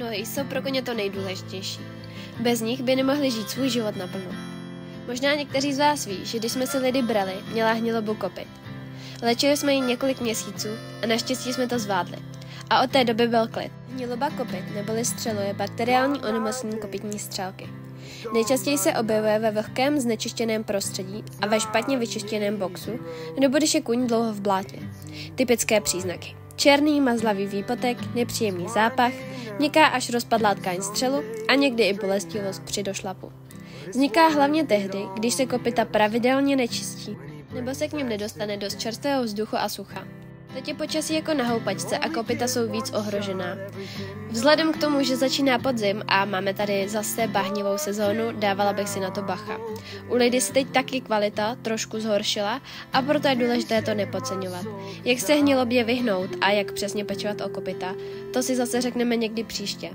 Nohy jsou pro koně to nejdůležitější. Bez nich by nemohli žít svůj život naplno. Možná někteří z vás ví, že když jsme si Lidy brali, měla hnilobu kopyt. Léčili jsme ji několik měsíců a naštěstí jsme to zvládli. A od té doby byl klid. Hniloba kopyt neboli střelu je bakteriální onemocnění kopytní střelky. Nejčastěji se objevuje ve vlhkém znečištěném prostředí a ve špatně vyčištěném boxu, nebo když je kůň dlouho v blátě. Typické příznaky. Černý mazlavý výpotek, nepříjemný zápach, měkká až rozpadlá tkáň střelu a někdy i bolestivost při došlapu. Vzniká hlavně tehdy, když se kopyta pravidelně nečistí, nebo se k něm nedostane dost čerstvého vzduchu a sucha. Teď je počasí jako na houpačce a kopyta jsou víc ohrožená. Vzhledem k tomu, že začíná podzim a máme tady zase bahnivou sezónu, dávala bych si na to bacha. U Lidy se teď taky kvalita trošku zhoršila a proto je důležité to nepodceňovat. Jak se hnilobě vyhnout a jak přesně pečovat o kopyta, to si zase řekneme někdy příště.